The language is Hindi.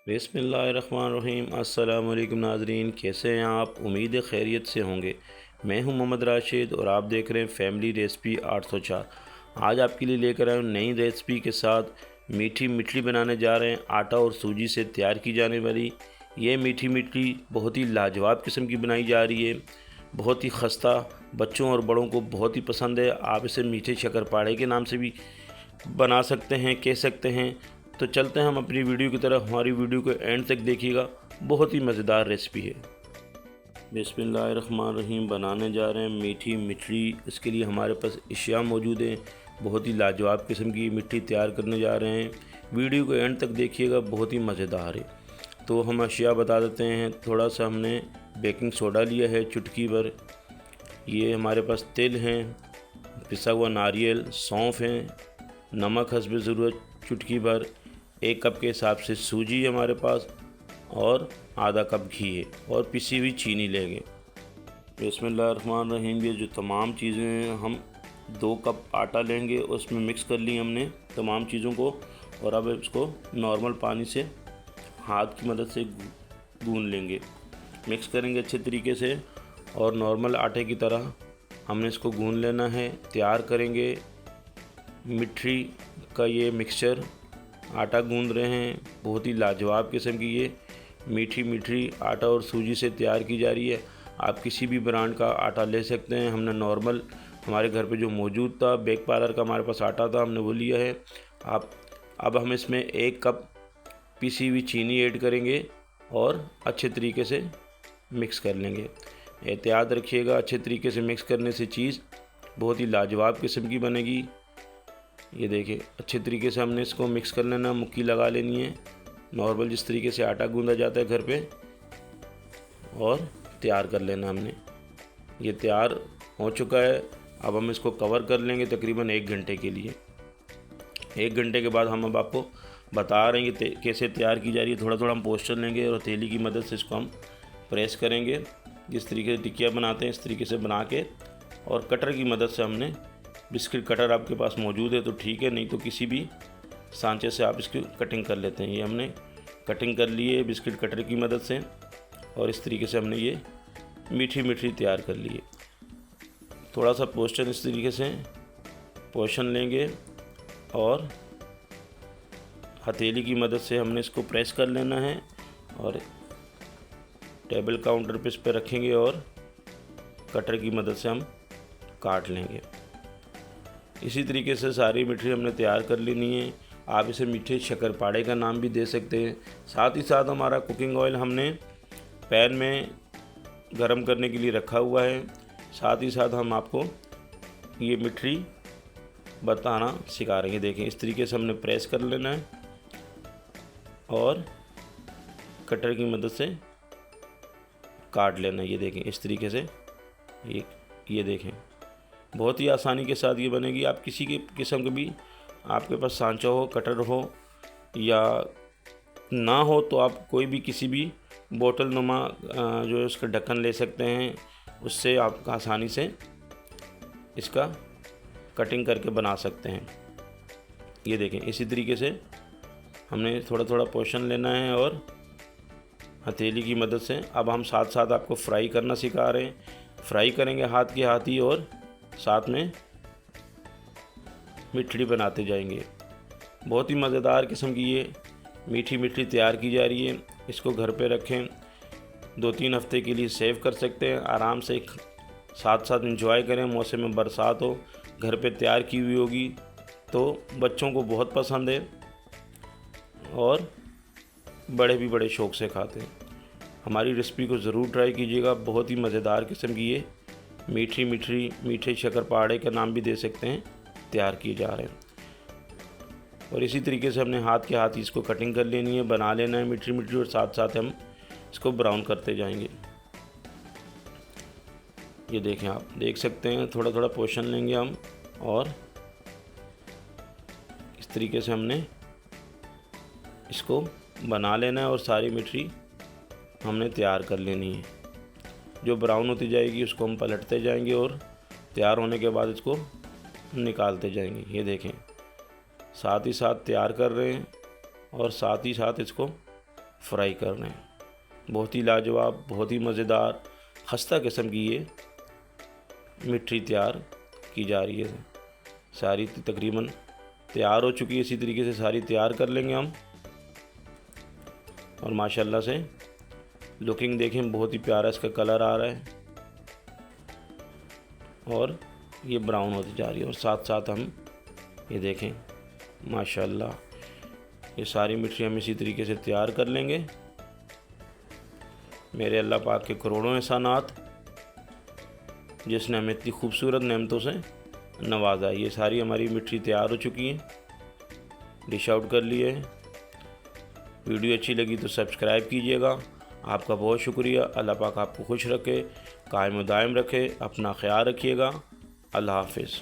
बिस्मिल्लाहिर्रहमानिर्रहीम। अस्सलाम वालेकुम नाज़रीन, कैसे हैं आप? उम्मीद है खैरियत से होंगे। मैं हूं मोहम्मद राशिद और आप देख रहे हैं फैमिली रेसिपी 804। आज आपके लिए लेकर आया हूं नई रेसिपी के साथ। मीठी मिठली बनाने जा रहे हैं। आटा और सूजी से तैयार की जाने वाली ये मीठी मिठली बहुत ही लाजवाब किस्म की बनाई जा रही है। बहुत ही खस्ता, बच्चों और बड़ों को बहुत ही पसंद है। आप इसे मीठे शक्करपारे के नाम से भी बना सकते हैं, कह सकते हैं। तो चलते हैं हम अपनी वीडियो की तरफ। हमारी वीडियो को एंड तक देखिएगा, बहुत ही मज़ेदार रेसिपी है। बिस्मिल्लाहिर्रहमानिर्रहीम। बनाने जा रहे हैं मीठी मिठली। इसके लिए हमारे पास अशिया मौजूद हैं। बहुत ही लाजवाब किस्म की मिठली तैयार करने जा रहे हैं। वीडियो को एंड तक देखिएगा, बहुत ही मज़ेदार है। तो हम अशिया बता देते हैं। थोड़ा सा हमने बेकिंग सोडा लिया है, चुटकी भर। ये हमारे पास तिल हैं, पिसा हुआ नारियल, सौंफ हैं, नमक हस्ब ज़रूरत चुटकी भर, 1 कप के हिसाब से सूजी है हमारे पास, और आधा कप घी है, और पिसी हुई चीनी लेंगे। बिस्मिल्लाहिर्रहमानिर्रहीम। ये जो तमाम चीज़ें हैं, हम 2 कप आटा लेंगे, उसमें मिक्स कर ली हमने तमाम चीज़ों को। और अब इसको नॉर्मल पानी से हाथ की मदद से गूंद लेंगे। मिक्स करेंगे अच्छे तरीके से, और नॉर्मल आटे की तरह हमने इसको गूंद लेना है। तैयार करेंगे मिठली का ये मिक्सचर। आटा गूंद रहे हैं, बहुत ही लाजवाब किस्म की ये मीठी मिठली आटा और सूजी से तैयार की जा रही है। आप किसी भी ब्रांड का आटा ले सकते हैं। हमने नॉर्मल हमारे घर पे जो मौजूद था, बेक पार्लर का हमारे पास आटा था, हमने वो लिया है। आप अब हम इसमें 1 कप पिसी हुई चीनी ऐड करेंगे और अच्छे तरीके से मिक्स कर लेंगे। एहतियात रखिएगा, अच्छे तरीके से मिक्स करने से चीज़ बहुत ही लाजवाब किस्म की बनेगी। ये देखिए, अच्छे तरीके से हमने इसको मिक्स कर लेना, मुक्की लगा लेनी है नॉर्मल जिस तरीके से आटा गूंदा जाता है घर पे, और तैयार कर लेना हमने। ये तैयार हो चुका है। अब हम इसको कवर कर लेंगे तकरीबन 1 घंटे के लिए। 1 घंटे के बाद हम अब आपको बता रहे हैं कि कैसे तैयार की जा रही है। थोड़ा थोड़ा हम पोस्टर लेंगे और हथेली की मदद से इसको हम प्रेस करेंगे। जिस तरीके से टिकिया बनाते हैं इस तरीके से बना के, और कटर की मदद से हमने, बिस्किट कटर आपके पास मौजूद है तो ठीक है, नहीं तो किसी भी सांचे से आप इसकी कटिंग कर लेते हैं। ये हमने कटिंग कर ली है बिस्किट कटर की मदद से, और इस तरीके से हमने ये मीठी मिठली तैयार कर ली है। थोड़ा सा पोस्टर इस तरीके से पोर्शन लेंगे, और हथेली की मदद से हमने इसको प्रेस कर लेना है, और टेबल काउंटर पे इस पर रखेंगे, और कटर की मदद से हम काट लेंगे। इसी तरीके से सारी मिठाई हमने तैयार कर लेनी है। आप इसे मीठे शक्करपारे का नाम भी दे सकते हैं। साथ ही साथ हमारा कुकिंग ऑयल हमने पैन में गरम करने के लिए रखा हुआ है। साथ ही साथ हम आपको ये मिठाई बताना सिखा रहे हैं। देखें, इस तरीके से हमने प्रेस कर लेना है, और कटर की मदद से काट लेना है। ये देखें, इस तरीके से ये देखें, बहुत ही आसानी के साथ ये बनेगी। आप किसी के किस्म के भी आपके पास सांचा हो, कटर हो या ना हो, तो आप कोई भी किसी भी बोतल नुमा जो है उसका ढक्कन ले सकते हैं। उससे आप आसानी से इसका कटिंग करके बना सकते हैं। ये देखें, इसी तरीके से हमने थोड़ा थोड़ा पोर्शन लेना है, और हथेली की मदद से अब हम साथ साथ आपको फ्राई करना सिखा रहे हैं। फ्राई करेंगे हाथ के हाथ ही, और साथ में मिठली बनाते जाएंगे। बहुत ही मज़ेदार किस्म की ये मीठी मिठली तैयार की जा रही है। इसको घर पे रखें, 2-3 हफ्ते के लिए सेव कर सकते हैं आराम से। साथ साथ इंजॉय करें। मौसम में बरसात हो, घर पे तैयार की हुई होगी तो बच्चों को बहुत पसंद है, और बड़े भी बड़े शौक़ से खाते हैं। हमारी रेसिपी को ज़रूर ट्राई कीजिएगा। बहुत ही मज़ेदार किस्म की ये मीठी मिठली, मीठे शक्करपारे का नाम भी दे सकते हैं, तैयार किए जा रहे हैं। और इसी तरीके से हमने हाथ के हाथ ही इसको कटिंग कर लेनी है, बना लेना है मीठी मिठली, और साथ साथ हम इसको ब्राउन करते जाएंगे। ये देखें, आप देख सकते हैं, थोड़ा थोड़ा पोर्शन लेंगे हम, और इस तरीके से हमने इसको बना लेना है, और सारी मिठली हमने तैयार कर लेनी है। जो ब्राउन होती जाएगी उसको हम पलटते जाएंगे, और तैयार होने के बाद इसको निकालते जाएंगे। ये देखें, साथ ही साथ तैयार कर रहे हैं, और साथ ही साथ इसको फ्राई करना है। बहुत ही लाजवाब, बहुत ही मज़ेदार, खस्ता किस्म की ये मिठी तैयार की जा रही है। सारी तकरीबन तैयार हो चुकी है। इसी तरीके से सारी तैयार कर लेंगे हम। और माशाल्लाह से लुकिंग देखें, बहुत ही प्यारा इसका कलर आ रहा है और ये ब्राउन होती जा रही है। और साथ साथ हम ये देखें माशाल्लाह, ये सारी मिठाई हम इसी तरीके से तैयार कर लेंगे। मेरे अल्लाह पाक के करोड़ों एहसानात जिसने हमें इतनी खूबसूरत नेमतों से नवाजा। ये सारी हमारी मिठाई तैयार हो चुकी हैं, डिश आउट कर लिए। वीडियो अच्छी लगी तो सब्सक्राइब कीजिएगा। आपका बहुत शुक्रिया। अल्लाह पाक आपको खुश रखे, कायम दायम रखे। अपना ख्याल रखिएगा। अल्लाह हाफिज़।